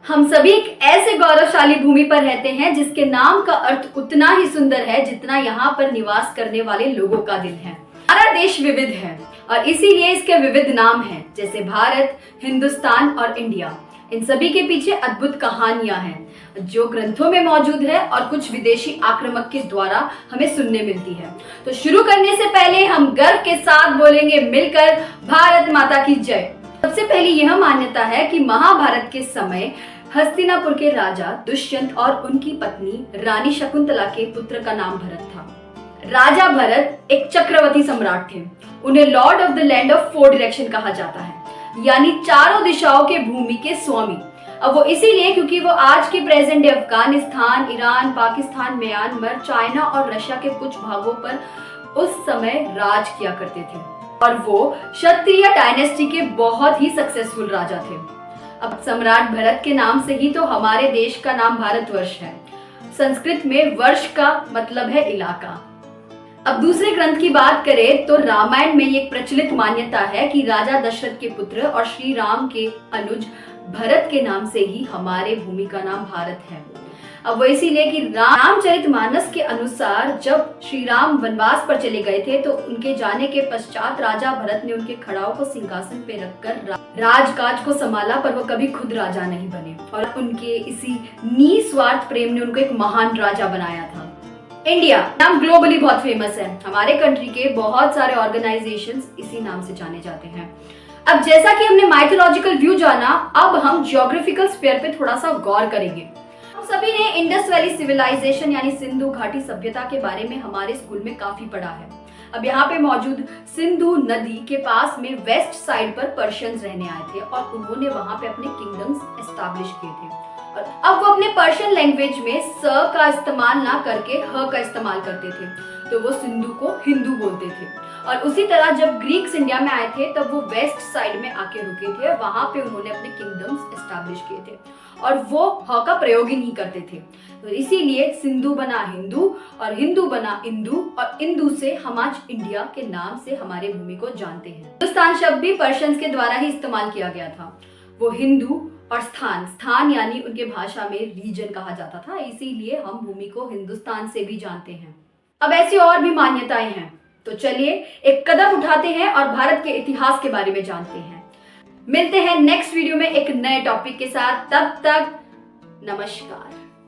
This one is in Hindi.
हम सभी एक ऐसे गौरवशाली भूमि पर रहते हैं जिसके नाम का अर्थ उतना ही सुंदर है जितना यहाँ पर निवास करने वाले लोगों का दिल है। हमारा देश विविध है और इसीलिए इसके विविध नाम हैं, जैसे भारत, हिंदुस्तान और इंडिया। इन सभी के पीछे अद्भुत कहानियां हैं जो ग्रंथों में मौजूद है और कुछ विदेशी आक्रामक के द्वारा हमें सुनने मिलती है। तो शुरू करने से पहले हम गर्व के साथ बोलेंगे मिलकर, भारत माता की जय। सबसे पहले यह मान्यता है कि महाभारत के समय हस्तिनापुर के राजा दुष्यंत और उनकी पत्नी रानी शकुंतला के पुत्र का नाम भरत था। राजा भरत एक चक्रवर्ती सम्राट थे। उन्हें Lord of the land of four direction कहा जाता है, यानी चारों दिशाओं के भूमि के स्वामी। अब वो इसीलिए क्योंकि वो आज के present day Afghanistan, Iran, Pakistan, Myanmar, China और रशिया के कुछ भागों पर उस समय राज किया करते थे और वो क्षत्रिय डायनेस्टी के बहुत ही सक्सेसफुल राजा थे। अब सम्राट भरत के नाम से ही तो हमारे देश का नाम भारतवर्ष है। संस्कृत में वर्ष का मतलब है इलाका। अब दूसरे ग्रंथ की बात करें तो रामायण में एक प्रचलित मान्यता है कि राजा दशरथ के पुत्र और श्री राम के अनुज भरत के नाम से ही हमारे भूमि का नाम भारत है। अब वो इसीलिए कि रामचरितमानस के अनुसार जब श्री राम वनवास पर चले गए थे तो उनके जाने के पश्चात राजा भरत ने उनके खड़ाओं को सिंहासन पे रखकर राजकाज को संभाला, पर वो कभी खुद राजा नहीं बने और उनके इसी निस्वार्थ प्रेम ने उनको एक महान राजा बनाया था। इंडिया नाम ग्लोबली बहुत फेमस है। हमारे कंट्री के बहुत सारे ऑर्गेनाइजेशंस इसी नाम से जाने जाते हैं। अब जैसा कि हमने माइथोलॉजिकल व्यू जाना, अब हम ज्योग्राफिकल स्फीयर पे थोड़ा सा गौर करेंगे। हम सभी ने इंडस वैली सिविलाइजेशन यानी सिंधु घाटी सभ्यता के बारे में हमारे स्कूल में काफी पढ़ा है। अब यहाँ पे मौजूद सिंधु नदी के पास में वेस्ट साइड पर पर्शियंस रहने आए थे और उन्होंने वहां पे अपने किंगडम्स एस्टैब्लिश किए थे। और अब वो अपने पर्शियन लैंग्वेज में स का इस्तेमाल ना करके ह का इस्तेमाल करते थे, तो वो सिंधु को हिंदू बोलते थे। और उसी तरह जब ग्रीक्स इंडिया में आए थे तब वो वेस्ट साइड में आके रुके थे, वहां पे उन्होंने अपने किंगडम्स एस्टैब्लिश किए थे और वो ह का प्रयोग ही नहीं करते थे। तो इसीलिए सिंधु बना हिंदू और हिंदू बना इंदु और इंदु से हम आज इंडिया के नाम से हमारे भूमि को जानते हैं। हिंदुस्तान शब्द भी पर्शियंस के द्वारा ही इस्तेमाल किया गया था। वो हिंदू और स्थान यानी उनके भाषा में रीजन कहा जाता था, इसीलिए हम भूमि को हिंदुस्तान से भी जानते हैं। अब ऐसी और भी मान्यताएं हैं, तो चलिए एक कदम उठाते हैं और भारत के इतिहास के बारे में जानते हैं। मिलते हैं नेक्स्ट वीडियो में एक नए टॉपिक के साथ। तब तक नमस्कार।